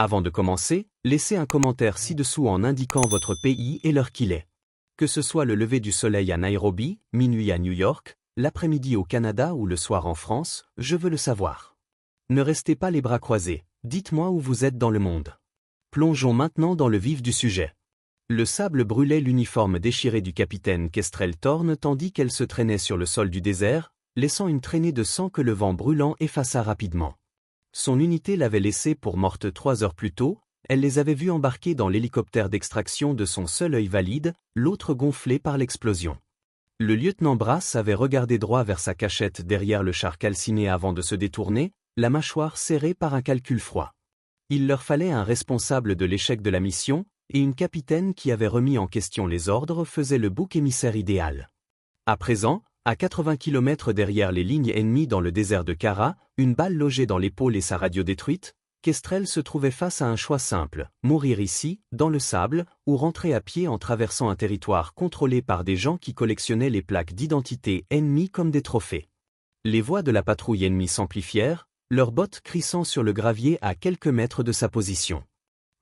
Avant de commencer, laissez un commentaire ci-dessous en indiquant votre pays et l'heure qu'il est. Que ce soit le lever du soleil à Nairobi, minuit à New York, l'après-midi au Canada ou le soir en France, je veux le savoir. Ne restez pas les bras croisés, dites-moi où vous êtes dans le monde. Plongeons maintenant dans le vif du sujet. Le sable brûlait l'uniforme déchiré du capitaine Kestrel Thorne tandis qu'elle se traînait sur le sol du désert, laissant une traînée de sang que le vent brûlant effaça rapidement. Son unité l'avait laissée pour morte 3 heures plus tôt, elle les avait vus embarquer dans l'hélicoptère d'extraction de son seul œil valide, l'autre gonflé par l'explosion. Le lieutenant Brass avait regardé droit vers sa cachette derrière le char calciné avant de se détourner, la mâchoire serrée par un calcul froid. Il leur fallait un responsable de l'échec de la mission, et une capitaine qui avait remis en question les ordres faisait le bouc émissaire idéal. À présent, à 80 km derrière les lignes ennemies dans le désert de Kara, une balle logée dans l'épaule et sa radio détruite, Kestrel se trouvait face à un choix simple, mourir ici, dans le sable, ou rentrer à pied en traversant un territoire contrôlé par des gens qui collectionnaient les plaques d'identité ennemies comme des trophées. Les voix de la patrouille ennemie s'amplifièrent, leurs bottes crissant sur le gravier à quelques mètres de sa position.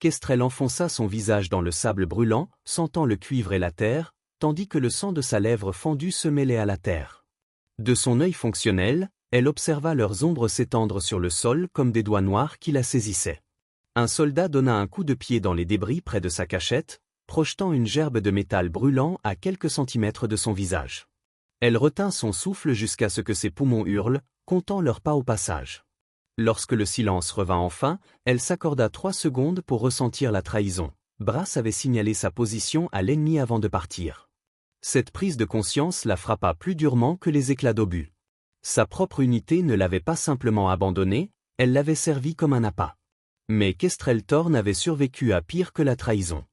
Kestrel enfonça son visage dans le sable brûlant, sentant le cuivre et la terre, tandis que le sang de sa lèvre fendue se mêlait à la terre. De son œil fonctionnel, elle observa leurs ombres s'étendre sur le sol comme des doigts noirs qui la saisissaient. Un soldat donna un coup de pied dans les débris près de sa cachette, projetant une gerbe de métal brûlant à quelques centimètres de son visage. Elle retint son souffle jusqu'à ce que ses poumons hurlent, comptant leurs pas au passage. Lorsque le silence revint enfin, elle s'accorda 3 secondes pour ressentir la trahison. Brass avait signalé sa position à l'ennemi avant de partir. Cette prise de conscience la frappa plus durement que les éclats d'obus. Sa propre unité ne l'avait pas simplement abandonnée, elle l'avait servi comme un appât. Mais Kestrel Thorne avait survécu à pire que la trahison.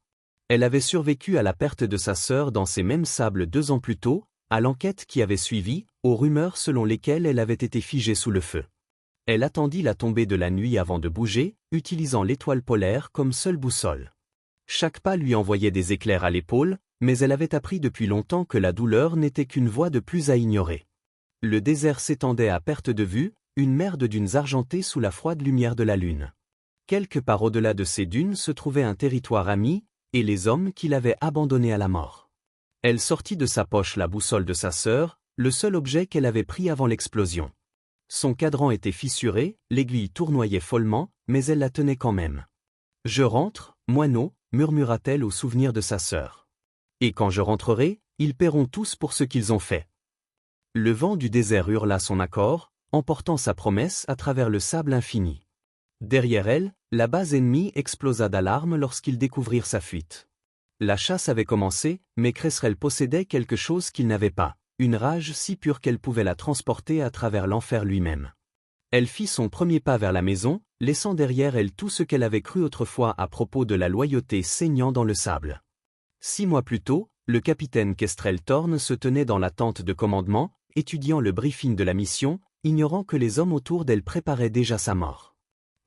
Elle avait survécu à la perte de sa sœur dans ces mêmes sables 2 ans plus tôt, à l'enquête qui avait suivi, aux rumeurs selon lesquelles elle avait été figée sous le feu. Elle attendit la tombée de la nuit avant de bouger, utilisant l'étoile polaire comme seule boussole. Chaque pas lui envoyait des éclairs à l'épaule, mais elle avait appris depuis longtemps que la douleur n'était qu'une voie de plus à ignorer. Le désert s'étendait à perte de vue, une mer de dunes argentées sous la froide lumière de la lune. Quelque part au-delà de ces dunes se trouvait un territoire ami, et les hommes qui l'avaient abandonné à la mort. Elle sortit de sa poche la boussole de sa sœur, le seul objet qu'elle avait pris avant l'explosion. Son cadran était fissuré, l'aiguille tournoyait follement, mais elle la tenait quand même. « Je rentre, moineau », murmura-t-elle au souvenir de sa sœur. « Et quand je rentrerai, ils paieront tous pour ce qu'ils ont fait. » Le vent du désert hurla son accord, emportant sa promesse à travers le sable infini. Derrière elle, la base ennemie explosa d'alarme lorsqu'ils découvrirent sa fuite. La chasse avait commencé, mais Kestrel possédait quelque chose qu'il n'avait pas. Une rage si pure qu'elle pouvait la transporter à travers l'enfer lui-même. Elle fit son premier pas vers la maison, laissant derrière elle tout ce qu'elle avait cru autrefois à propos de la loyauté saignant dans le sable. 6 mois plus tôt, le capitaine Kestrel Thorne se tenait dans la tente de commandement, étudiant le briefing de la mission, ignorant que les hommes autour d'elle préparaient déjà sa mort.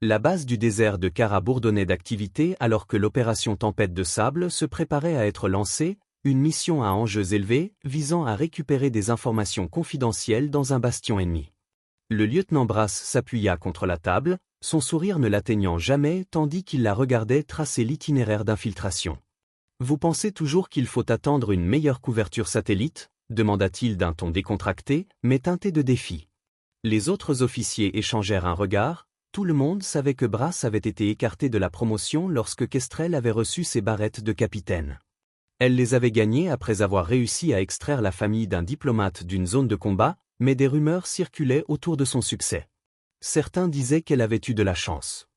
La base du désert de Kara bourdonnait d'activité alors que l'opération Tempête de sable se préparait à être lancée, une mission à enjeux élevés visant à récupérer des informations confidentielles dans un bastion ennemi. Le lieutenant Brass s'appuya contre la table, son sourire ne l'atteignant jamais tandis qu'il la regardait tracer l'itinéraire d'infiltration. « Vous pensez toujours qu'il faut attendre une meilleure couverture satellite ?» demanda-t-il d'un ton décontracté, mais teinté de défi. Les autres officiers échangèrent un regard, tout le monde savait que Brass avait été écarté de la promotion lorsque Kestrel avait reçu ses barrettes de capitaine. Elle les avait gagnés après avoir réussi à extraire la famille d'un diplomate d'une zone de combat, mais des rumeurs circulaient autour de son succès. Certains disaient qu'elle avait eu de la chance.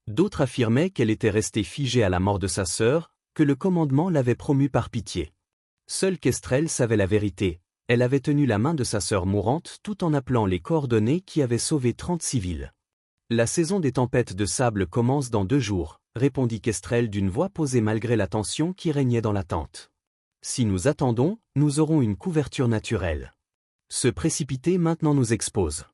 D'autres affirmaient qu'elle était restée figée à la mort de sa sœur, que le commandement l'avait promue par pitié. Seule Kestrel savait la vérité, elle avait tenu la main de sa sœur mourante tout en appelant les coordonnées qui avaient sauvé 30 civils. « La saison des tempêtes de sable commence dans 2 jours. Répondit Kestrel d'une voix posée malgré la tension qui régnait dans la tente. Si nous attendons, nous aurons une couverture naturelle. Se précipiter maintenant nous expose.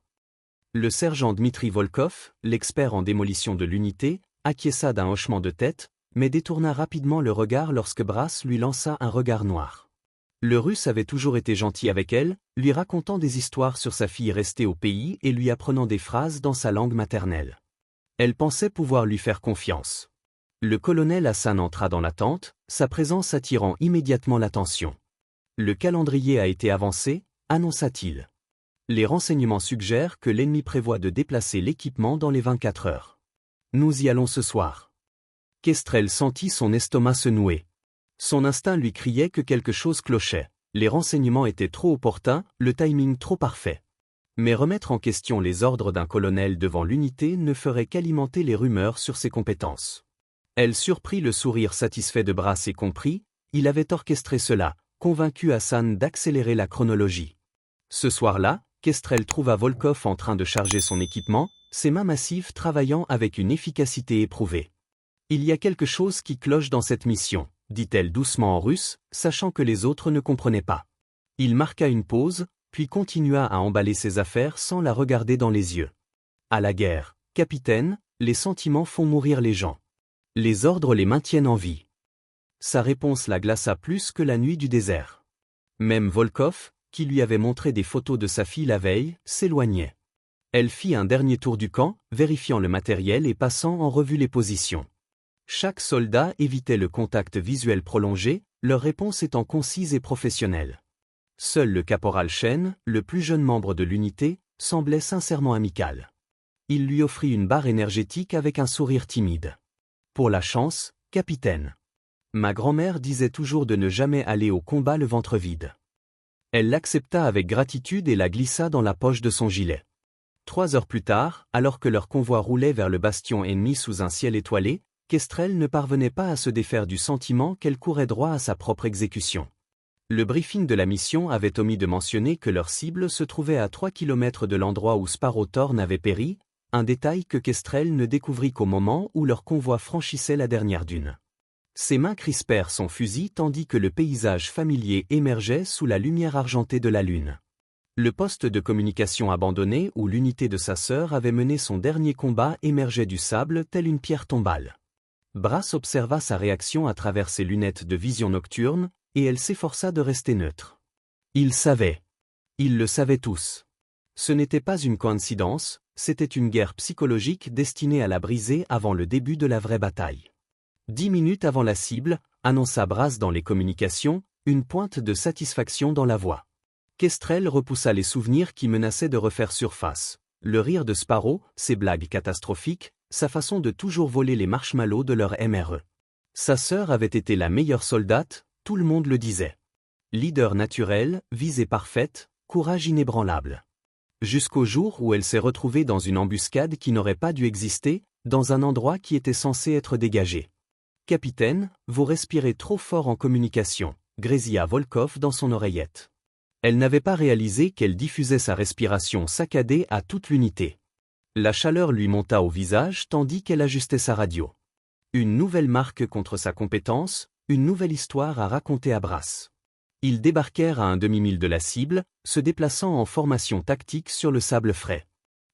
Le sergent Dmitri Volkov, l'expert en démolition de l'unité, acquiesça d'un hochement de tête, mais détourna rapidement le regard lorsque Brass lui lança un regard noir. Le Russe avait toujours été gentil avec elle, lui racontant des histoires sur sa fille restée au pays et lui apprenant des phrases dans sa langue maternelle. Elle pensait pouvoir lui faire confiance. Le colonel Hassan entra dans la tente, sa présence attirant immédiatement l'attention. Le calendrier a été avancé, annonça-t-il. Les renseignements suggèrent que l'ennemi prévoit de déplacer l'équipement dans les 24 heures. Nous y allons ce soir. Kestrel sentit son estomac se nouer. Son instinct lui criait que quelque chose clochait. Les renseignements étaient trop opportuns, le timing trop parfait. Mais remettre en question les ordres d'un colonel devant l'unité ne ferait qu'alimenter les rumeurs sur ses compétences. Elle surprit le sourire satisfait de Brass et comprit, il avait orchestré cela, convaincu Hassan d'accélérer la chronologie. Ce soir-là, Kestrel trouva Volkov en train de charger son équipement, ses mains massives travaillant avec une efficacité éprouvée. Il y a quelque chose qui cloche dans cette mission, dit-elle doucement en russe, sachant que les autres ne comprenaient pas. Il marqua une pause, puis continua à emballer ses affaires sans la regarder dans les yeux. À la guerre, capitaine, les sentiments font mourir les gens. Les ordres les maintiennent en vie. Sa réponse la glaça plus que la nuit du désert. Même Volkov, qui lui avait montré des photos de sa fille la veille, s'éloignait. Elle fit un dernier tour du camp, vérifiant le matériel et passant en revue les positions. Chaque soldat évitait le contact visuel prolongé, leur réponse étant concise et professionnelle. Seul le caporal Chen, le plus jeune membre de l'unité, semblait sincèrement amical. Il lui offrit une barre énergétique avec un sourire timide. « Pour la chance, capitaine. Ma grand-mère disait toujours de ne jamais aller au combat le ventre vide. » Elle l'accepta avec gratitude et la glissa dans la poche de son gilet. 3 heures plus tard, alors que leur convoi roulait vers le bastion ennemi sous un ciel étoilé, Kestrel ne parvenait pas à se défaire du sentiment qu'elle courait droit à sa propre exécution. Le briefing de la mission avait omis de mentionner que leur cible se trouvait à 3 km de l'endroit où Sparrow Thorn avait péri, un détail que Kestrel ne découvrit qu'au moment où leur convoi franchissait la dernière dune. Ses mains crispèrent son fusil tandis que le paysage familier émergeait sous la lumière argentée de la lune. Le poste de communication abandonné où l'unité de sa sœur avait mené son dernier combat émergeait du sable tel une pierre tombale. Brass observa sa réaction à travers ses lunettes de vision nocturne, et elle s'efforça de rester neutre. Il savait. Ils le savaient tous. Ce n'était pas une coïncidence, c'était une guerre psychologique destinée à la briser avant le début de la vraie bataille. 10 minutes avant la cible, annonça Brass dans les communications, une pointe de satisfaction dans la voix. Kestrel repoussa les souvenirs qui menaçaient de refaire surface. Le rire de Sparrow, ses blagues catastrophiques, sa façon de toujours voler les marshmallows de leur MRE. Sa sœur avait été la meilleure soldate, tout le monde le disait. Leader naturel, visée parfaite, courage inébranlable. Jusqu'au jour où elle s'est retrouvée dans une embuscade qui n'aurait pas dû exister, dans un endroit qui était censé être dégagé. « Capitaine, vous respirez trop fort en communication », grésilla Volkov dans son oreillette. Elle n'avait pas réalisé qu'elle diffusait sa respiration saccadée à toute l'unité. La chaleur lui monta au visage tandis qu'elle ajustait sa radio. Une nouvelle marque contre sa compétence, une nouvelle histoire à raconter à Brass. Ils débarquèrent à un demi-mille de la cible, se déplaçant en formation tactique sur le sable frais.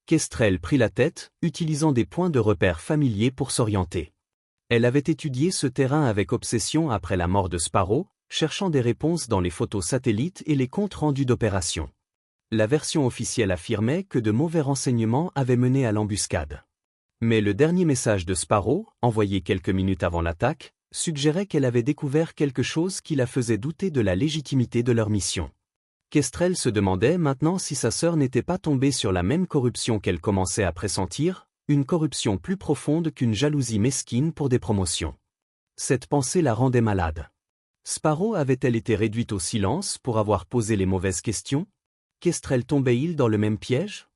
Kestrel prit la tête, utilisant des points de repère familiers pour s'orienter. Elle avait étudié ce terrain avec obsession après la mort de Sparrow, cherchant des réponses dans les photos satellites et les comptes rendus d'opération. La version officielle affirmait que de mauvais renseignements avaient mené à l'embuscade. Mais le dernier message de Sparrow, envoyé quelques minutes avant l'attaque, suggérait qu'elle avait découvert quelque chose qui la faisait douter de la légitimité de leur mission. Kestrel se demandait maintenant si sa sœur n'était pas tombée sur la même corruption qu'elle commençait à pressentir, une corruption plus profonde qu'une jalousie mesquine pour des promotions. Cette pensée la rendait malade. Sparrow avait-elle été réduite au silence pour avoir posé les mauvaises questions? Kestrel tombait-il dans le même piège?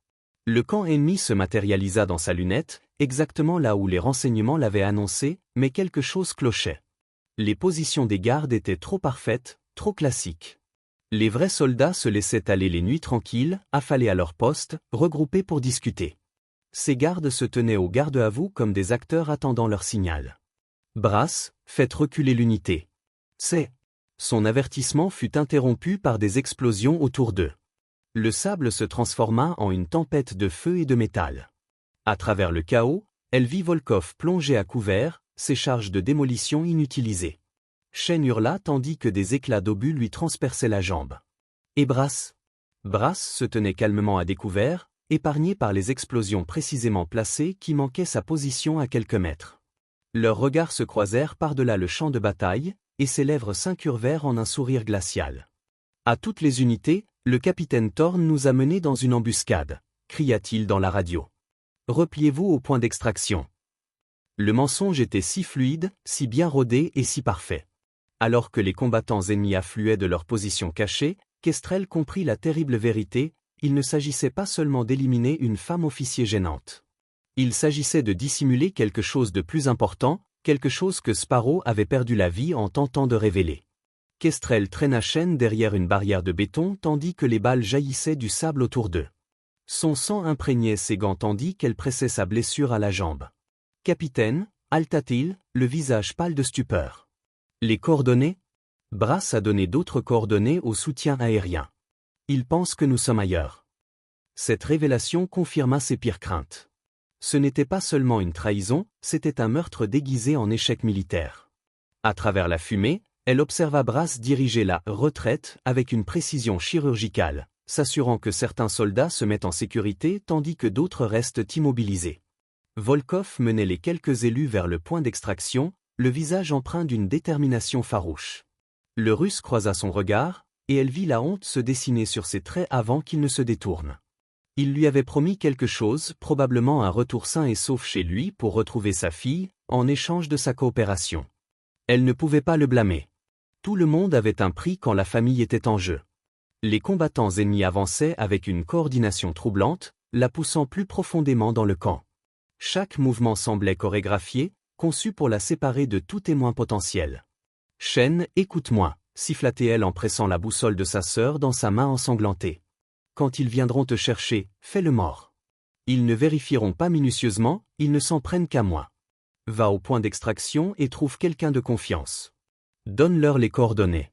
Le camp ennemi se matérialisa dans sa lunette, exactement là où les renseignements l'avaient annoncé, mais quelque chose clochait. Les positions des gardes étaient trop parfaites, trop classiques. Les vrais soldats se laissaient aller les nuits tranquilles, affalés à leur poste, regroupés pour discuter. Ces gardes se tenaient au garde à vous comme des acteurs attendant leur signal. Brass, faites reculer l'unité. C'est. Son avertissement fut interrompu par des explosions autour d'eux. Le sable se transforma en une tempête de feu et de métal. À travers le chaos, elle vit Volkov plongé à couvert, ses charges de démolition inutilisées. Chen hurla tandis que des éclats d'obus lui transperçaient la jambe. Et Brass? Brass se tenait calmement à découvert, épargné par les explosions précisément placées qui manquaient sa position à quelques mètres. Leurs regards se croisèrent par-delà le champ de bataille, et ses lèvres s'incurvèrent en un sourire glacial. « À toutes les unités, le capitaine Thorne nous a menés dans une embuscade », cria-t-il dans la radio. « Repliez-vous au point d'extraction. » Le mensonge était si fluide, si bien rodé et si parfait. Alors que les combattants ennemis affluaient de leur position cachée, Kestrel comprit la terrible vérité, il ne s'agissait pas seulement d'éliminer une femme officier gênante. Il s'agissait de dissimuler quelque chose de plus important, quelque chose que Sparrow avait perdu la vie en tentant de révéler. Kestrel traîna Shen derrière une barrière de béton tandis que les balles jaillissaient du sable autour d'eux. Son sang imprégnait ses gants tandis qu'elle pressait sa blessure à la jambe. « Capitaine » halta-t-il, le visage pâle de stupeur. « Les coordonnées » Brass a donné d'autres coordonnées au soutien aérien. Il pense que nous sommes ailleurs. Cette révélation confirma ses pires craintes. Ce n'était pas seulement une trahison, c'était un meurtre déguisé en échec militaire. À travers la fumée, elle observa Brass diriger la retraite avec une précision chirurgicale, s'assurant que certains soldats se mettent en sécurité tandis que d'autres restent immobilisés. Volkov menait les quelques élus vers le point d'extraction, le visage empreint d'une détermination farouche. Le Russe croisa son regard, et elle vit la honte se dessiner sur ses traits avant qu'il ne se détourne. Il lui avait promis quelque chose, probablement un retour sain et sauf chez lui pour retrouver sa fille, en échange de sa coopération. Elle ne pouvait pas le blâmer. Tout le monde avait un prix quand la famille était en jeu. Les combattants ennemis avançaient avec une coordination troublante, la poussant plus profondément dans le camp. Chaque mouvement semblait chorégraphié, conçu pour la séparer de tout témoin potentiel. « Shen, écoute-moi » siffla-t-elle en pressant la boussole de sa sœur dans sa main ensanglantée. « Quand ils viendront te chercher, fais-le mort. Ils ne vérifieront pas minutieusement, ils ne s'en prennent qu'à moi. Va au point d'extraction et trouve quelqu'un de confiance. Donne-leur les coordonnées. »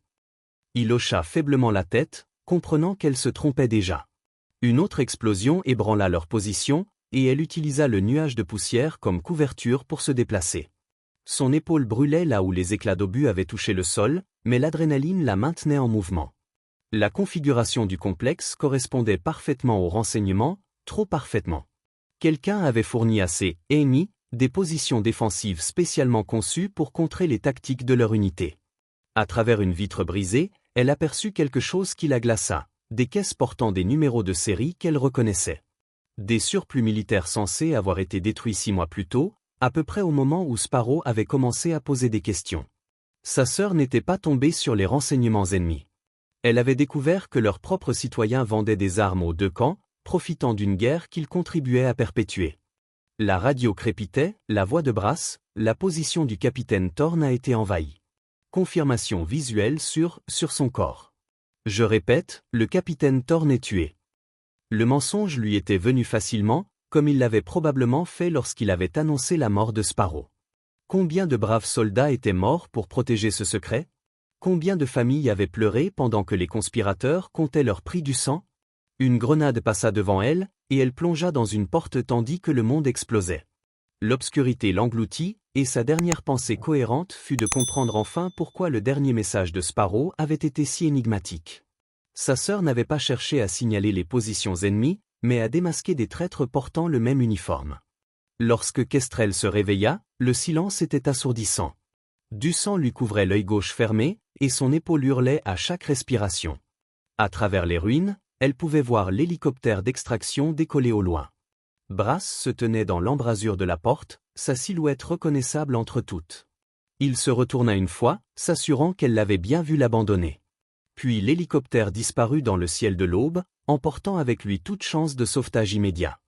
Il hocha faiblement la tête, comprenant qu'elle se trompait déjà. Une autre explosion ébranla leur position, et elle utilisa le nuage de poussière comme couverture pour se déplacer. Son épaule brûlait là où les éclats d'obus avaient touché le sol, mais l'adrénaline la maintenait en mouvement. La configuration du complexe correspondait parfaitement aux renseignements, trop parfaitement. Quelqu'un avait fourni à ses ennemis des positions défensives spécialement conçues pour contrer les tactiques de leur unité. À travers une vitre brisée, elle aperçut quelque chose qui la glaça, des caisses portant des numéros de série qu'elle reconnaissait. Des surplus militaires censés avoir été détruits 6 mois plus tôt, à peu près au moment où Sparrow avait commencé à poser des questions. Sa sœur n'était pas tombée sur les renseignements ennemis. Elle avait découvert que leurs propres citoyens vendaient des armes aux deux camps, profitant d'une guerre qu'ils contribuaient à perpétuer. La radio crépitait, la voix de Brass, la position du capitaine Thorne a été envahie. Confirmation visuelle sur son corps. Je répète, le capitaine Thorne est tué. Le mensonge lui était venu facilement, comme il l'avait probablement fait lorsqu'il avait annoncé la mort de Sparrow. Combien de braves soldats étaient morts pour protéger ce secret? Combien de familles avaient pleuré pendant que les conspirateurs comptaient leur prix du sang? Une grenade passa devant elle, et elle plongea dans une porte tandis que le monde explosait. L'obscurité l'engloutit, et sa dernière pensée cohérente fut de comprendre enfin pourquoi le dernier message de Sparrow avait été si énigmatique. Sa sœur n'avait pas cherché à signaler les positions ennemies, mais à démasquer des traîtres portant le même uniforme. Lorsque Kestrel se réveilla, le silence était assourdissant. Du sang lui couvrait l'œil gauche fermé, et son épaule hurlait à chaque respiration. À travers les ruines, elle pouvait voir l'hélicoptère d'extraction décoller au loin. Brass se tenait dans l'embrasure de la porte, sa silhouette reconnaissable entre toutes. Il se retourna une fois, s'assurant qu'elle l'avait bien vu l'abandonner. Puis l'hélicoptère disparut dans le ciel de l'aube, emportant avec lui toute chance de sauvetage immédiat.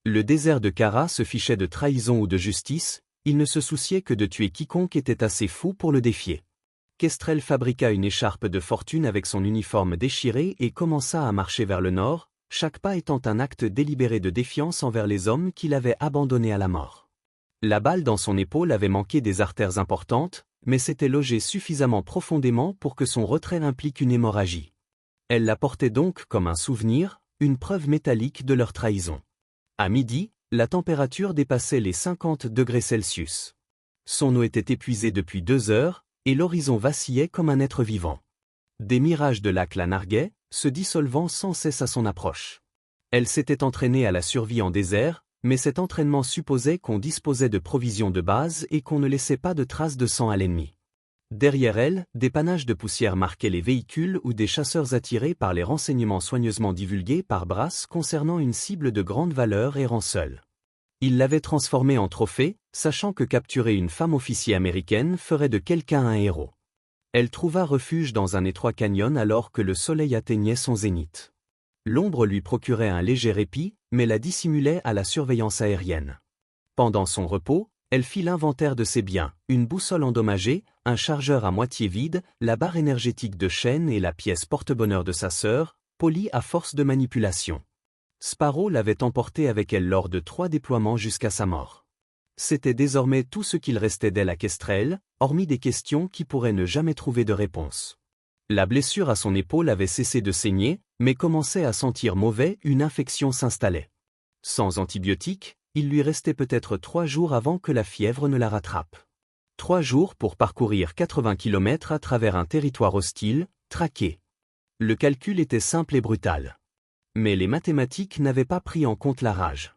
Le désert de Kara se fichait de trahison ou de justice, il ne se souciait que de tuer quiconque était assez fou pour le défier. Kestrel fabriqua une écharpe de fortune avec son uniforme déchiré et commença à marcher vers le nord, chaque pas étant un acte délibéré de défiance envers les hommes qui l'avaient abandonné à la mort. La balle dans son épaule avait manqué des artères importantes, mais s'était logée suffisamment profondément pour que son retrait implique une hémorragie. Elle la portait donc comme un souvenir, une preuve métallique de leur trahison. À midi, la température dépassait les 50 degrés Celsius. Son eau était épuisée depuis 2 heures, et l'horizon vacillait comme un être vivant. Des mirages de lacs la narguaient, se dissolvant sans cesse à son approche. Elle s'était entraînée à la survie en désert, mais cet entraînement supposait qu'on disposait de provisions de base et qu'on ne laissait pas de traces de sang à l'ennemi. Derrière elle, des panaches de poussière marquaient les véhicules ou des chasseurs attirés par les renseignements soigneusement divulgués par Brass concernant une cible de grande valeur errant seule. Il l'avait transformée en trophée, sachant que capturer une femme officier américaine ferait de quelqu'un un héros. Elle trouva refuge dans un étroit canyon alors que le soleil atteignait son zénith. L'ombre lui procurait un léger répit, mais la dissimulait à la surveillance aérienne. Pendant son repos, elle fit l'inventaire de ses biens, une boussole endommagée, un chargeur à moitié vide, la barre énergétique de chaîne et la pièce porte-bonheur de sa sœur, polie à force de manipulation. Sparrow l'avait emportée avec elle lors de 3 déploiements jusqu'à sa mort. C'était désormais tout ce qu'il restait d'elle à Kestrel, hormis des questions qui pourraient ne jamais trouver de réponse. La blessure à son épaule avait cessé de saigner, mais commençait à sentir mauvais, une infection s'installait. Sans antibiotiques, il lui restait peut-être 3 jours avant que la fièvre ne la rattrape. 3 jours pour parcourir 80 km à travers un territoire hostile, traqué. Le calcul était simple et brutal. Mais les mathématiques n'avaient pas pris en compte la rage.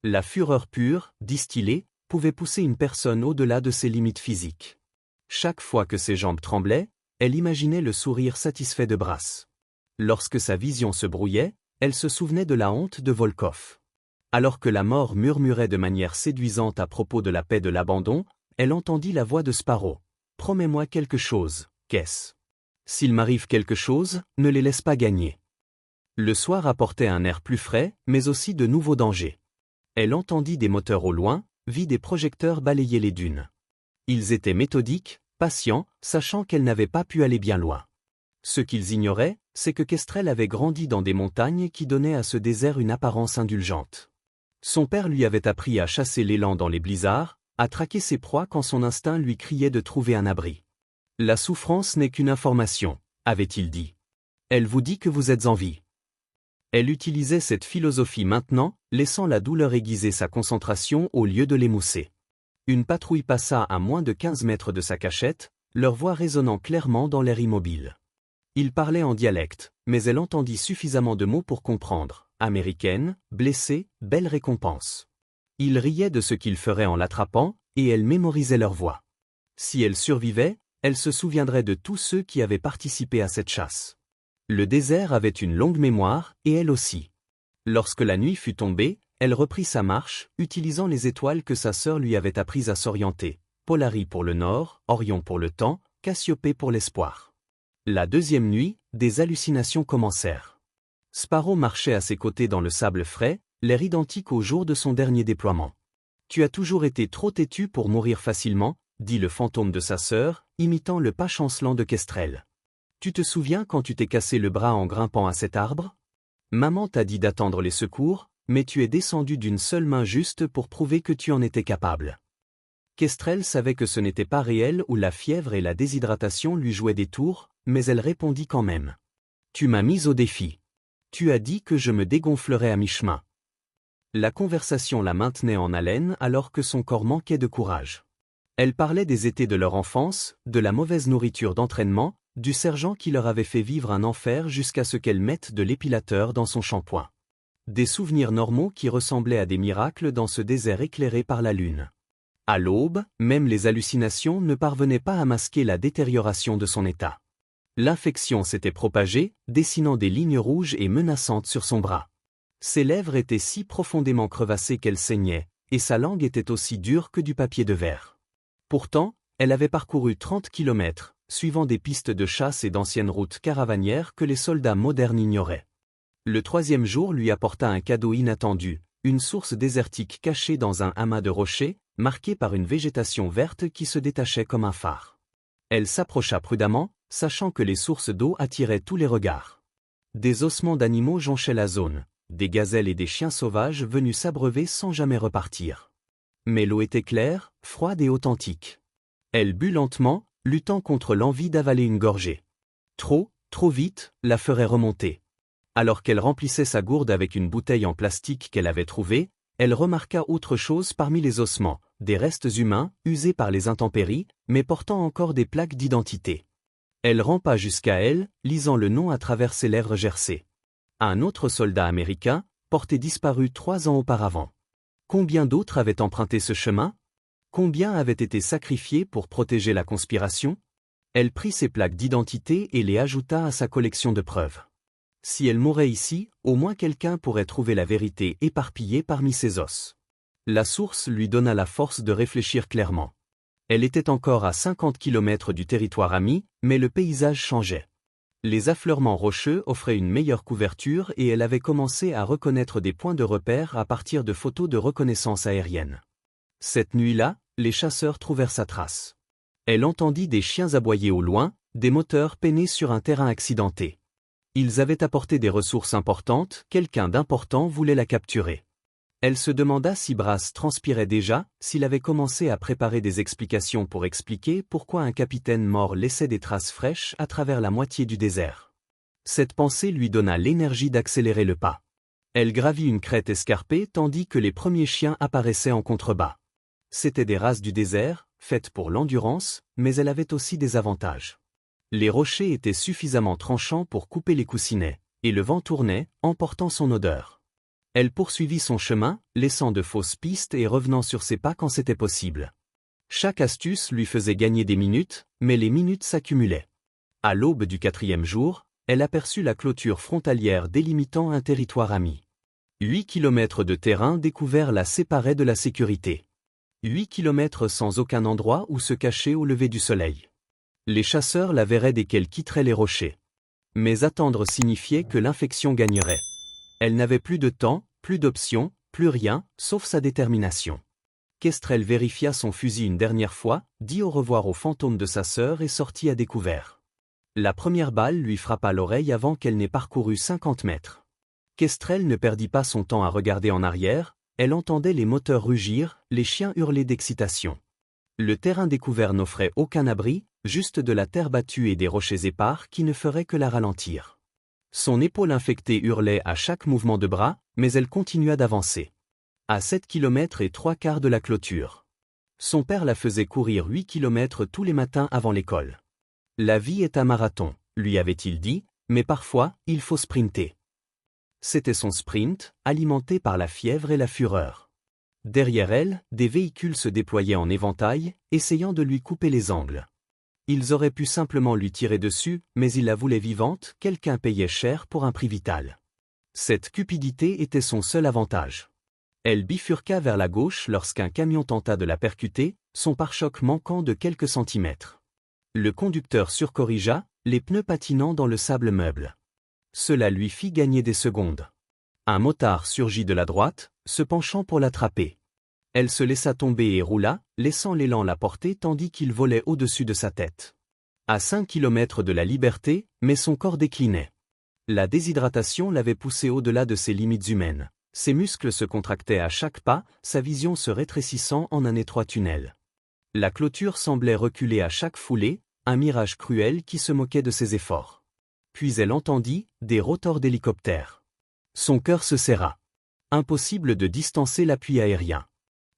La fureur pure, distillée, pouvait pousser une personne au-delà de ses limites physiques. Chaque fois que ses jambes tremblaient, elle imaginait le sourire satisfait de Brass. Lorsque sa vision se brouillait, elle se souvenait de la honte de Volkov. Alors que la mort murmurait de manière séduisante à propos de la paix de l'abandon, elle entendit la voix de Sparrow. « Promets-moi quelque chose, Kess. S'il m'arrive quelque chose, ne les laisse pas gagner. » Le soir apportait un air plus frais, mais aussi de nouveaux dangers. Elle entendit des moteurs au loin, vit des projecteurs balayer les dunes. Ils étaient méthodiques, patients, sachant qu'elle n'avait pas pu aller bien loin. Ce qu'ils ignoraient, c'est que Kestrel avait grandi dans des montagnes qui donnaient à ce désert une apparence indulgente. Son père lui avait appris à chasser l'élan dans les blizzards, à traquer ses proies quand son instinct lui criait de trouver un abri. « La souffrance n'est qu'une information », avait-il dit. « Elle vous dit que vous êtes en vie. » Elle utilisait cette philosophie maintenant, laissant la douleur aiguiser sa concentration au lieu de l'émousser. Une patrouille passa à moins de 15 mètres de sa cachette, leur voix résonnant clairement dans l'air immobile. Ils parlaient en dialecte, mais elle entendit suffisamment de mots pour comprendre. Américaine, blessée, belle récompense. Ils riaient de ce qu'ils feraient en l'attrapant, et elle mémorisait leur voix. Si elle survivait, elle se souviendrait de tous ceux qui avaient participé à cette chasse. Le désert avait une longue mémoire, et elle aussi. Lorsque la nuit fut tombée, elle reprit sa marche, utilisant les étoiles que sa sœur lui avait apprises à s'orienter. Polari pour le nord, Orion pour le temps, Cassiopée pour l'espoir. La deuxième nuit, des hallucinations commencèrent. Sparrow marchait à ses côtés dans le sable frais, l'air identique au jour de son dernier déploiement. « Tu as toujours été trop têtu pour mourir facilement », dit le fantôme de sa sœur, imitant le pas chancelant de Kestrel. « Tu te souviens quand tu t'es cassé le bras en grimpant à cet arbre? Maman t'a dit d'attendre les secours, mais tu es descendu d'une seule main juste pour prouver que tu en étais capable. » Kestrel savait que ce n'était pas réel ou la fièvre et la déshydratation lui jouaient des tours, mais elle répondit quand même. « Tu m'as mise au défi. Tu as dit que je me dégonflerais à mi-chemin. » La conversation la maintenait en haleine alors que son corps manquait de courage. Elle parlait des étés de leur enfance, de la mauvaise nourriture d'entraînement, du sergent qui leur avait fait vivre un enfer jusqu'à ce qu'elle mette de l'épilateur dans son shampoing. Des souvenirs normaux qui ressemblaient à des miracles dans ce désert éclairé par la lune. À l'aube, même les hallucinations ne parvenaient pas à masquer la détérioration de son état. L'infection s'était propagée, dessinant des lignes rouges et menaçantes sur son bras. Ses lèvres étaient si profondément crevassées qu'elles saignaient, et sa langue était aussi dure que du papier de verre. Pourtant, elle avait parcouru 30 kilomètres, suivant des pistes de chasse et d'anciennes routes caravanières que les soldats modernes ignoraient. Le 3e jour lui apporta un cadeau inattendu, une source désertique cachée dans un amas de rochers, marquée par une végétation verte qui se détachait comme un phare. Elle s'approcha prudemment, sachant que les sources d'eau attiraient tous les regards. Des ossements d'animaux jonchaient la zone, des gazelles et des chiens sauvages venus s'abreuver sans jamais repartir. Mais l'eau était claire, froide et authentique. Elle but lentement, luttant contre l'envie d'avaler une gorgée. Trop vite, la ferait remonter. Alors qu'elle remplissait sa gourde avec une bouteille en plastique qu'elle avait trouvée, elle remarqua autre chose parmi les ossements, des restes humains, usés par les intempéries, mais portant encore des plaques d'identité. Elle rampa jusqu'à elle, lisant le nom à travers ses lèvres gercées. Un autre soldat américain, porté disparu 3 ans auparavant. Combien d'autres avaient emprunté ce chemin? Combien avaient été sacrifiés pour protéger la conspiration? Elle prit ses plaques d'identité et les ajouta à sa collection de preuves. Si elle mourait ici, au moins quelqu'un pourrait trouver la vérité éparpillée parmi ses os. La source lui donna la force de réfléchir clairement. Elle était encore à 50 km du territoire ami, mais le paysage changeait. Les affleurements rocheux offraient une meilleure couverture et elle avait commencé à reconnaître des points de repère à partir de photos de reconnaissance aérienne. Cette nuit-là, les chasseurs trouvèrent sa trace. Elle entendit des chiens aboyer au loin, des moteurs peiner sur un terrain accidenté. Ils avaient apporté des ressources importantes, quelqu'un d'important voulait la capturer. Elle se demanda si Brass transpirait déjà, s'il avait commencé à préparer des explications pour expliquer pourquoi un capitaine mort laissait des traces fraîches à travers la moitié du désert. Cette pensée lui donna l'énergie d'accélérer le pas. Elle gravit une crête escarpée tandis que les premiers chiens apparaissaient en contrebas. C'étaient des races du désert, faites pour l'endurance, mais elle avait aussi des avantages. Les rochers étaient suffisamment tranchants pour couper les coussinets, et le vent tournait, emportant son odeur. Elle poursuivit son chemin, laissant de fausses pistes et revenant sur ses pas quand c'était possible. Chaque astuce lui faisait gagner des minutes, mais les minutes s'accumulaient. À l'aube du 4e jour, elle aperçut la clôture frontalière délimitant un territoire ami. 8 kilomètres de terrain découvert la séparaient de la sécurité. 8 kilomètres sans aucun endroit où se cacher au lever du soleil. Les chasseurs la verraient dès qu'elle quitterait les rochers. Mais attendre signifiait que l'infection gagnerait. Elle n'avait plus de temps, plus d'options, plus rien, sauf sa détermination. Kestrel vérifia son fusil une dernière fois, dit au revoir au fantôme de sa sœur et sortit à découvert. La première balle lui frappa l'oreille avant qu'elle n'ait parcouru 50 mètres. Kestrel ne perdit pas son temps à regarder en arrière, elle entendait les moteurs rugir, les chiens hurler d'excitation. Le terrain découvert n'offrait aucun abri, juste de la terre battue et des rochers épars qui ne feraient que la ralentir. Son épaule infectée hurlait à chaque mouvement de bras, mais elle continua d'avancer. À 7 km et 3/4 de la clôture. Son père la faisait courir 8 km tous les matins avant l'école. La vie est un marathon, lui avait-il dit, mais parfois, il faut sprinter. C'était son sprint, alimenté par la fièvre et la fureur. Derrière elle, des véhicules se déployaient en éventail, essayant de lui couper les angles. Ils auraient pu simplement lui tirer dessus, mais il la voulait vivante, quelqu'un payait cher pour un prix vital. Cette cupidité était son seul avantage. Elle bifurqua vers la gauche lorsqu'un camion tenta de la percuter, son pare-choc manquant de quelques centimètres. Le conducteur surcorrigea, les pneus patinant dans le sable meuble. Cela lui fit gagner des secondes. Un motard surgit de la droite, se penchant pour l'attraper. Elle se laissa tomber et roula, laissant l'élan la porter tandis qu'il volait au-dessus de sa tête. À 5 km de la liberté, mais son corps déclinait. La déshydratation l'avait poussé au-delà de ses limites humaines. Ses muscles se contractaient à chaque pas, sa vision se rétrécissant en un étroit tunnel. La clôture semblait reculer à chaque foulée, un mirage cruel qui se moquait de ses efforts. Puis elle entendit des rotors d'hélicoptères. Son cœur se serra. Impossible de distancer l'appui aérien.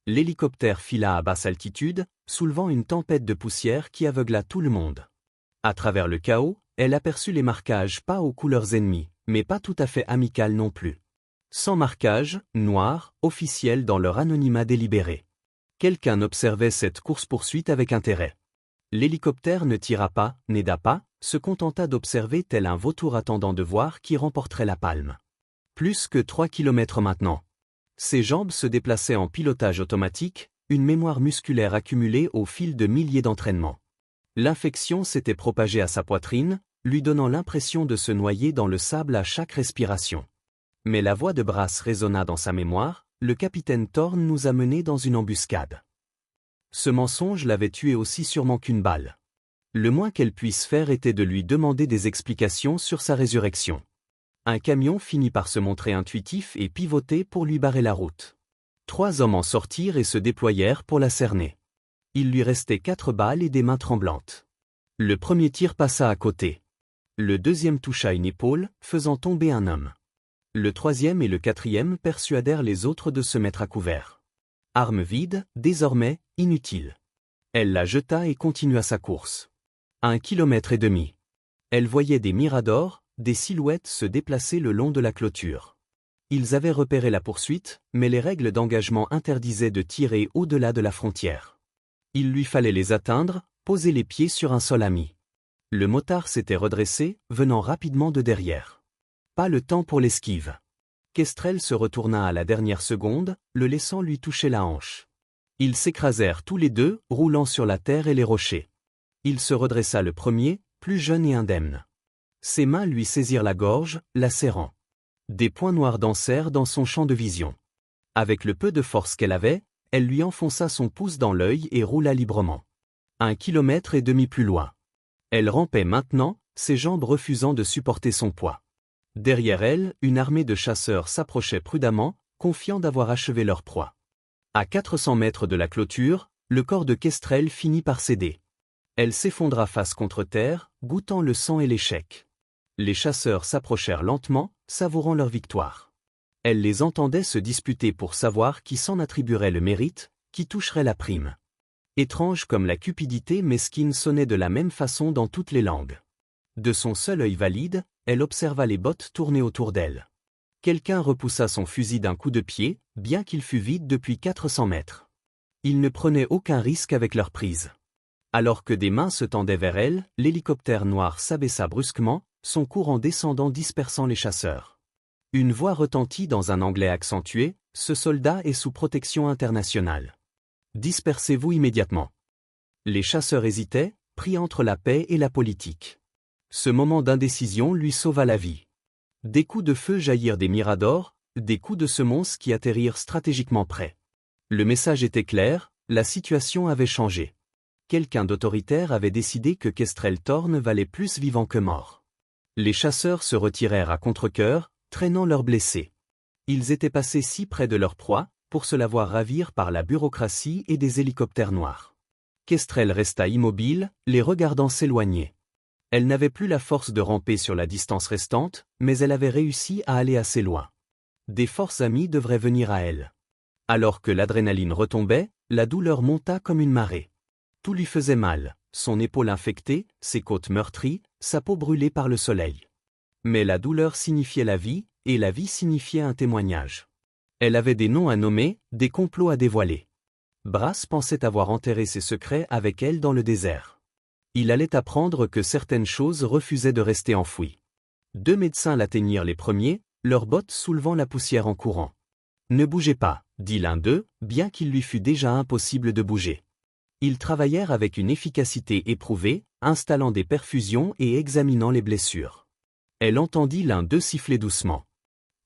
L'hélicoptère fila à basse altitude, soulevant une tempête de poussière qui aveugla tout le monde. À travers le chaos, elle aperçut les marquages pas aux couleurs ennemies, mais pas tout à fait amicales non plus. Sans marquage, noirs, officiels dans leur anonymat délibéré. Quelqu'un observait cette course-poursuite avec intérêt. L'hélicoptère ne tira pas, n'aida pas, se contenta d'observer tel un vautour attendant de voir qui remporterait la palme. Plus que 3 kilomètres maintenant. Ses jambes se déplaçaient en pilotage automatique, une mémoire musculaire accumulée au fil de milliers d'entraînements. L'infection s'était propagée à sa poitrine, lui donnant l'impression de se noyer dans le sable à chaque respiration. Mais la voix de Brass résonna dans sa mémoire, le capitaine Thorne nous a menés dans une embuscade. Ce mensonge l'avait tué aussi sûrement qu'une balle. Le moins qu'elle puisse faire était de lui demander des explications sur sa résurrection. Un camion finit par se montrer intuitif et pivoter pour lui barrer la route. 3 hommes en sortirent et se déployèrent pour la cerner. Il lui restait 4 balles et des mains tremblantes. Le premier tir passa à côté. Le deuxième toucha une épaule, faisant tomber un homme. Le troisième et le quatrième persuadèrent les autres de se mettre à couvert. Arme vide, désormais, inutile. Elle la jeta et continua sa course. 1,5 km. Elle voyait des miradors, des silhouettes se déplacer le long de la clôture. Ils avaient repéré la poursuite, mais les règles d'engagement interdisaient de tirer au-delà de la frontière. Il lui fallait les atteindre, poser les pieds sur un sol ami. Le motard s'était redressé, venant rapidement de derrière. Pas le temps pour l'esquive. Kestrel se retourna à la dernière seconde, le laissant lui toucher la hanche. Ils s'écrasèrent tous les deux, roulant sur la terre et les rochers. Il se redressa le premier, plus jeune et indemne. Ses mains lui saisirent la gorge, la serrant. Des points noirs dansèrent dans son champ de vision. Avec le peu de force qu'elle avait, elle lui enfonça son pouce dans l'œil et roula librement. 1,5 kilomètres plus loin. Elle rampait maintenant, ses jambes refusant de supporter son poids. Derrière elle, une armée de chasseurs s'approchait prudemment, confiants d'avoir achevé leur proie. À 400 mètres de la clôture, le corps de Kestrel finit par céder. Elle s'effondra face contre terre, goûtant le sang et l'échec. Les chasseurs s'approchèrent lentement, savourant leur victoire. Elle les entendait se disputer pour savoir qui s'en attribuerait le mérite, qui toucherait la prime. Étrange comme la cupidité mesquine sonnait de la même façon dans toutes les langues. De son seul œil valide, elle observa les bottes tourner autour d'elle. Quelqu'un repoussa son fusil d'un coup de pied, bien qu'il fût vide depuis 400 mètres. Ils ne prenaient aucun risque avec leur prise. Alors que des mains se tendaient vers elle, l'hélicoptère noir s'abaissa brusquement, son courant descendant dispersant les chasseurs. Une voix retentit dans un anglais accentué, « Ce soldat est sous protection internationale. Dispersez-vous immédiatement. » Les chasseurs hésitaient, pris entre la paix et la politique. Ce moment d'indécision lui sauva la vie. Des coups de feu jaillirent des miradors, des coups de semonce qui atterrirent stratégiquement près. Le message était clair, la situation avait changé. Quelqu'un d'autoritaire avait décidé que Kestrel Thorne valait plus vivant que mort. Les chasseurs se retirèrent à contre-cœur, traînant leurs blessés. Ils étaient passés si près de leur proie, pour se la voir ravir par la bureaucratie et des hélicoptères noirs. Kestrel resta immobile, les regardant s'éloigner. Elle n'avait plus la force de ramper sur la distance restante, mais elle avait réussi à aller assez loin. Des forces amies devraient venir à elle. Alors que l'adrénaline retombait, la douleur monta comme une marée. Tout lui faisait mal, son épaule infectée, ses côtes meurtries, sa peau brûlée par le soleil. Mais la douleur signifiait la vie, et la vie signifiait un témoignage. Elle avait des noms à nommer, des complots à dévoiler. Brass pensait avoir enterré ses secrets avec elle dans le désert. Il allait apprendre que certaines choses refusaient de rester enfouies. 2 médecins l'atteignirent les premiers, leurs bottes soulevant la poussière en courant. « Ne bougez pas », dit l'un d'eux, bien qu'il lui fût déjà impossible de bouger. Ils travaillèrent avec une efficacité éprouvée, installant des perfusions et examinant les blessures. Elle entendit l'un d'eux siffler doucement.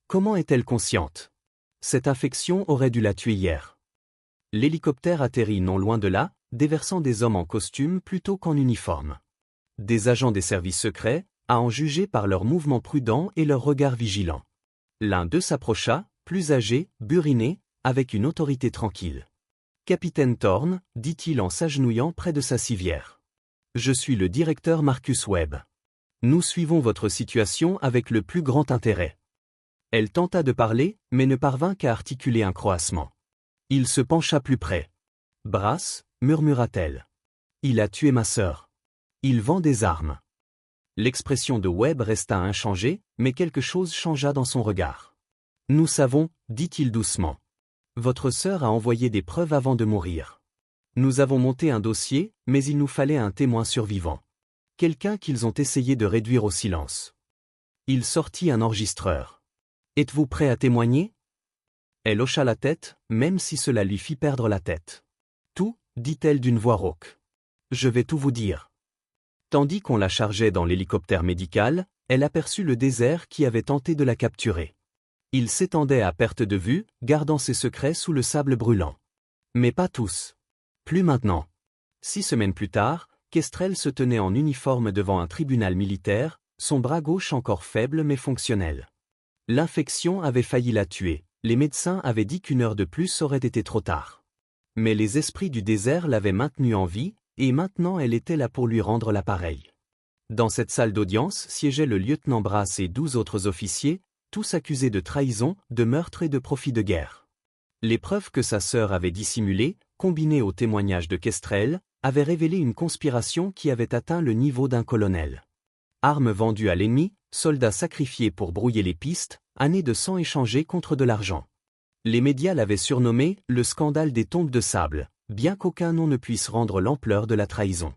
Comment est-elle consciente? Cette infection aurait dû la tuer hier. L'hélicoptère atterrit non loin de là, déversant des hommes en costume plutôt qu'en uniforme. Des agents des services secrets, à en juger par leurs mouvements prudents et leurs regards vigilants. L'un d'eux s'approcha, plus âgé, buriné, avec une autorité tranquille. « Capitaine Thorne, dit-il en s'agenouillant près de sa civière. Je suis le directeur Marcus Webb. Nous suivons votre situation avec le plus grand intérêt. » Elle tenta de parler, mais ne parvint qu'à articuler un croassement. Il se pencha plus près. « Brass, murmura-t-elle. Il a tué ma sœur. Il vend des armes. » L'expression de Webb resta inchangée, mais quelque chose changea dans son regard. « Nous savons, dit-il doucement. Votre sœur a envoyé des preuves avant de mourir. Nous avons monté un dossier, mais il nous fallait un témoin survivant. Quelqu'un qu'ils ont essayé de réduire au silence. Il sortit un enregistreur. « Êtes-vous prêt à témoigner ?» Elle hocha la tête, même si cela lui fit perdre la tête. « Tout, dit-elle d'une voix rauque. Je vais tout vous dire. » Tandis qu'on la chargeait dans l'hélicoptère médical, elle aperçut le désert qui avait tenté de la capturer. Il s'étendait à perte de vue, gardant ses secrets sous le sable brûlant. Mais pas tous. Plus maintenant. 6 semaines plus tard, Kestrel se tenait en uniforme devant un tribunal militaire, son bras gauche encore faible mais fonctionnel. L'infection avait failli la tuer, les médecins avaient dit qu'1 heure de plus aurait été trop tard. Mais les esprits du désert l'avaient maintenue en vie, et maintenant elle était là pour lui rendre l'appareil. Dans cette salle d'audience siégeaient le lieutenant Brass et 12 autres officiers, tous accusés de trahison, de meurtre et de profit de guerre. Les preuves que sa sœur avait dissimulées, combinées au témoignage de Kestrel, avaient révélé une conspiration qui avait atteint le niveau d'un colonel. Armes vendues à l'ennemi, soldats sacrifiés pour brouiller les pistes, années de sang échangées contre de l'argent. Les médias l'avaient surnommé « le scandale des tombes de sable », bien qu'aucun nom ne puisse rendre l'ampleur de la trahison.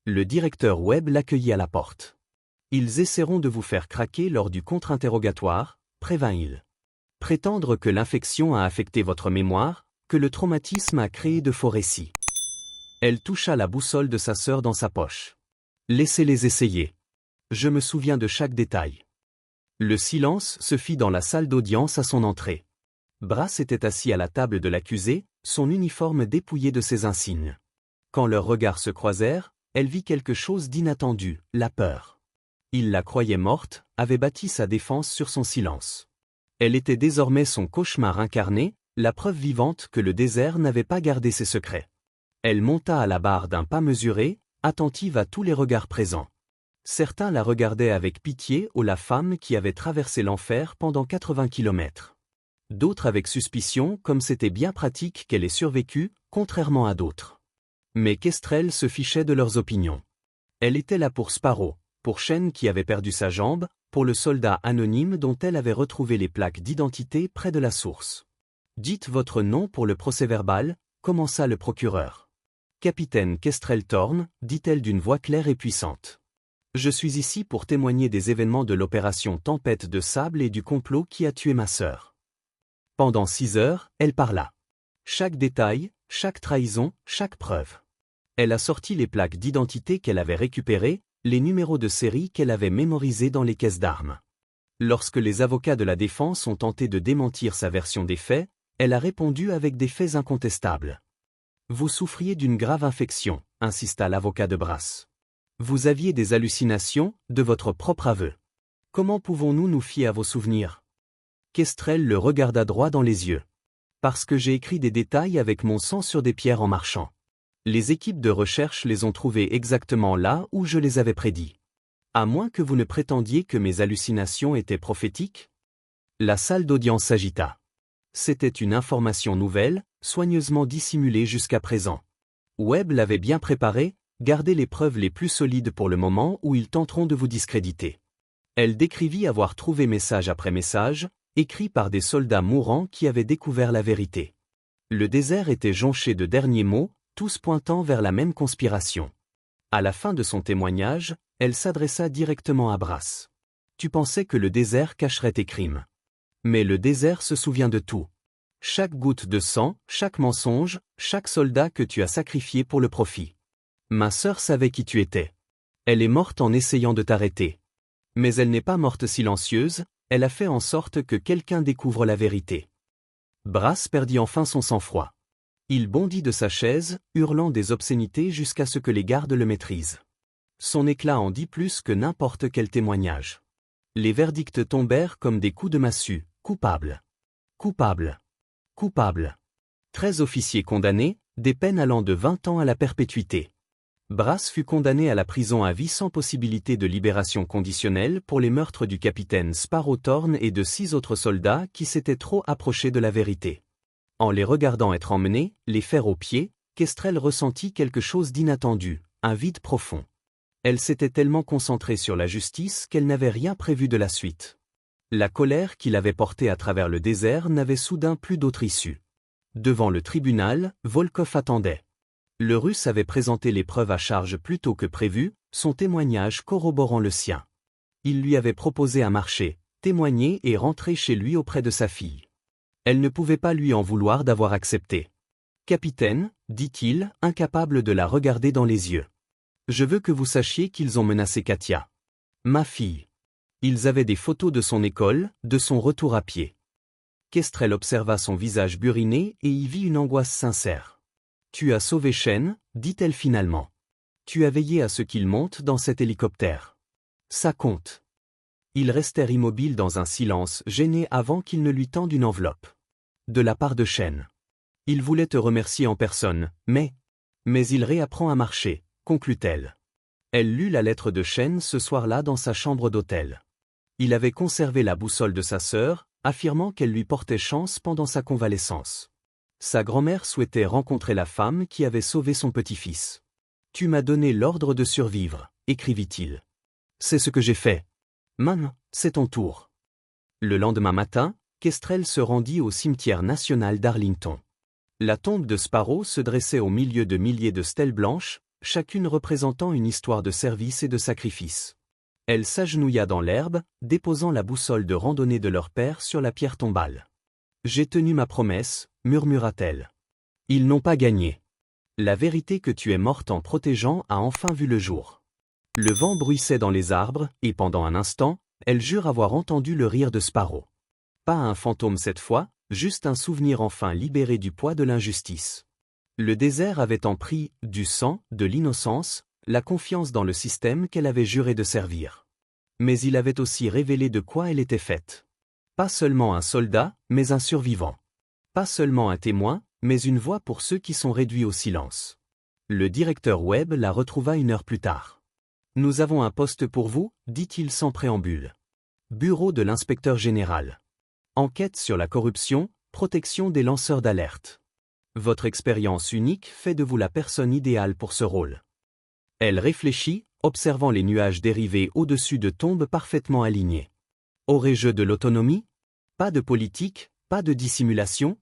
Le directeur Webb l'accueillit à la porte. « Ils essaieront de vous faire craquer lors du contre-interrogatoire », prévint-il. « Prétendre que l'infection a affecté votre mémoire, que le traumatisme a créé de faux récits. » Elle toucha la boussole de sa sœur dans sa poche. « Laissez-les essayer. Je me souviens de chaque détail. » Le silence se fit dans la salle d'audience à son entrée. Brass était assis à la table de l'accusé, son uniforme dépouillé de ses insignes. Quand leurs regards se croisèrent, elle vit quelque chose d'inattendu, la peur. Il la croyait morte, avait bâti sa défense sur son silence. Elle était désormais son cauchemar incarné, la preuve vivante que le désert n'avait pas gardé ses secrets. Elle monta à la barre d'un pas mesuré, attentive à tous les regards présents. Certains la regardaient avec pitié ô la femme qui avait traversé l'enfer pendant 80 kilomètres. D'autres avec suspicion comme c'était bien pratique qu'elle ait survécu, contrairement à d'autres. Mais Kestrel se fichait de leurs opinions. Elle était là pour Sparrow, pour Shen qui avait perdu sa jambe, pour le soldat anonyme dont elle avait retrouvé les plaques d'identité près de la source. « Dites votre nom pour le procès-verbal », commença le procureur. « Capitaine Kestrel Thorne », dit-elle d'une voix claire et puissante. « Je suis ici pour témoigner des événements de l'opération Tempête de sable et du complot qui a tué ma sœur. » Pendant 6 heures, elle parla. Chaque détail, chaque trahison, chaque preuve. Elle a sorti les plaques d'identité qu'elle avait récupérées, les numéros de série qu'elle avait mémorisés dans les caisses d'armes. Lorsque les avocats de la défense ont tenté de démentir sa version des faits, elle a répondu avec des faits incontestables. « Vous souffriez d'une grave infection », insista l'avocat de Brass. « Vous aviez des hallucinations, de votre propre aveu. Comment pouvons-nous nous fier à vos souvenirs ?» Kestrel le regarda droit dans les yeux. « Parce que j'ai écrit des détails avec mon sang sur des pierres en marchant. Les équipes de recherche les ont trouvés exactement là où je les avais prédits. À moins que vous ne prétendiez que mes hallucinations étaient prophétiques ?» La salle d'audience s'agita. C'était une information nouvelle, soigneusement dissimulée jusqu'à présent. Webb l'avait bien préparée, gardez les preuves les plus solides pour le moment où ils tenteront de vous discréditer. Elle décrivit avoir trouvé message après message, écrit par des soldats mourants qui avaient découvert la vérité. Le désert était jonché de derniers mots, tous pointant vers la même conspiration. À la fin de son témoignage, elle s'adressa directement à Brass. « Tu pensais que le désert cacherait tes crimes. Mais le désert se souvient de tout. Chaque goutte de sang, chaque mensonge, chaque soldat que tu as sacrifié pour le profit. Ma sœur savait qui tu étais. Elle est morte en essayant de t'arrêter. Mais elle n'est pas morte silencieuse, elle a fait en sorte que quelqu'un découvre la vérité. » Brass perdit enfin son sang-froid. Il bondit de sa chaise, hurlant des obscénités jusqu'à ce que les gardes le maîtrisent. Son éclat en dit plus que n'importe quel témoignage. Les verdicts tombèrent comme des coups de massue. Coupable. Coupable. Coupable. 13 officiers condamnés, des peines allant de 20 ans à la perpétuité. Brass fut condamné à la prison à vie sans possibilité de libération conditionnelle pour les meurtres du capitaine Sparrow Thorne et de 6 autres soldats qui s'étaient trop approchés de la vérité. En les regardant être emmenés, les fers aux pieds, Kestrel ressentit quelque chose d'inattendu, un vide profond. Elle s'était tellement concentrée sur la justice qu'elle n'avait rien prévu de la suite. La colère qui l'avait portée à travers le désert n'avait soudain plus d'autre issue. Devant le tribunal, Volkov attendait. Le Russe avait présenté les preuves à charge plus tôt que prévu, son témoignage corroborant le sien. Il lui avait proposé un marché, témoigner et rentrer chez lui auprès de sa fille. Elle ne pouvait pas lui en vouloir d'avoir accepté. « Capitaine, dit-il, incapable de la regarder dans les yeux. Je veux que vous sachiez qu'ils ont menacé Katia. Ma fille. Ils avaient des photos de son école, de son retour à pied. » Kestrel observa son visage buriné et y vit une angoisse sincère. « Tu as sauvé Shen, dit-elle finalement. Tu as veillé à ce qu'il monte dans cet hélicoptère. Ça compte. » Ils restèrent immobiles dans un silence gêné avant qu'il ne lui tende une enveloppe. « De la part de Shen. Il voulait te remercier en personne, mais il réapprend à marcher, » conclut-elle. Elle lut la lettre de Shen ce soir-là dans sa chambre d'hôtel. Il avait conservé la boussole de sa sœur, affirmant qu'elle lui portait chance pendant sa convalescence. Sa grand-mère souhaitait rencontrer la femme qui avait sauvé son petit-fils. « Tu m'as donné l'ordre de survivre », écrivit-il. C'est ce que j'ai fait. Maman, c'est ton tour. Le lendemain matin, Kestrel se rendit au cimetière national d'Arlington. La tombe de Sparrow se dressait au milieu de milliers de stèles blanches, chacune représentant une histoire de service et de sacrifice. Elle s'agenouilla dans l'herbe, déposant la boussole de randonnée de leur père sur la pierre tombale. « J'ai tenu ma promesse », murmura-t-elle. « Ils n'ont pas gagné. La vérité que tu es morte en protégeant a enfin vu le jour. » Le vent bruissait dans les arbres, et pendant un instant, elle jure avoir entendu le rire de Sparrow. Pas un fantôme cette fois, juste un souvenir enfin libéré du poids de l'injustice. Le désert avait tant pris du sang, de l'innocence, la confiance dans le système qu'elle avait juré de servir. Mais il avait aussi révélé de quoi elle était faite. Pas seulement un soldat, mais un survivant. Pas seulement un témoin, mais une voix pour ceux qui sont réduits au silence. Le directeur Webb la retrouva 1 heure plus tard. « Nous avons un poste pour vous », dit-il sans préambule. Bureau de l'inspecteur général. Enquête sur la corruption, protection des lanceurs d'alerte. Votre expérience unique fait de vous la personne idéale pour ce rôle. Elle réfléchit, observant les nuages dérivés au-dessus de tombes parfaitement alignées. Aurais-je de l'autonomie? Pas de politique, pas de dissimulation?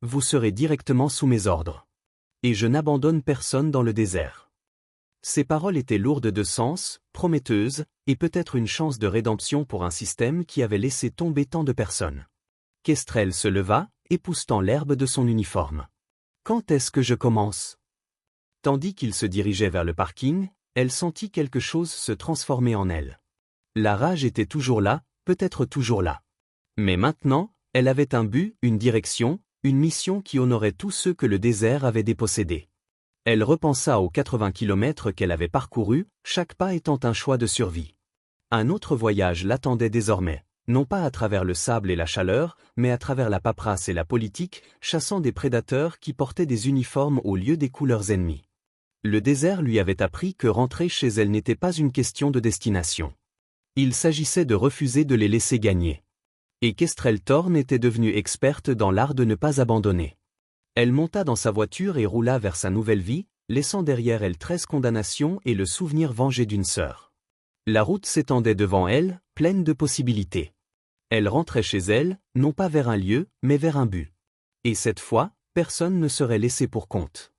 Vous serez directement sous mes ordres. Et je n'abandonne personne dans le désert. Ces paroles étaient lourdes de sens, prometteuses, et peut-être une chance de rédemption pour un système qui avait laissé tomber tant de personnes. Kestrel se leva, époussetant l'herbe de son uniforme. « Quand est-ce que je commence ?» Tandis qu'il se dirigeait vers le parking, elle sentit quelque chose se transformer en elle. La rage était toujours là, peut-être toujours là. Mais maintenant, elle avait un but, une direction, une mission qui honorait tous ceux que le désert avait dépossédés. Elle repensa aux 80 kilomètres qu'elle avait parcourus, chaque pas étant un choix de survie. Un autre voyage l'attendait désormais, non pas à travers le sable et la chaleur, mais à travers la paperasse et la politique, chassant des prédateurs qui portaient des uniformes au lieu des couleurs ennemies. Le désert lui avait appris que rentrer chez elle n'était pas une question de destination. Il s'agissait de refuser de les laisser gagner. Et Kestrel Thorne était devenue experte dans l'art de ne pas abandonner. Elle monta dans sa voiture et roula vers sa nouvelle vie, laissant derrière elle 13 condamnations et le souvenir vengé d'une sœur. La route s'étendait devant elle, pleine de possibilités. Elle rentrait chez elle, non pas vers un lieu, mais vers un but. Et cette fois, personne ne serait laissé pour compte.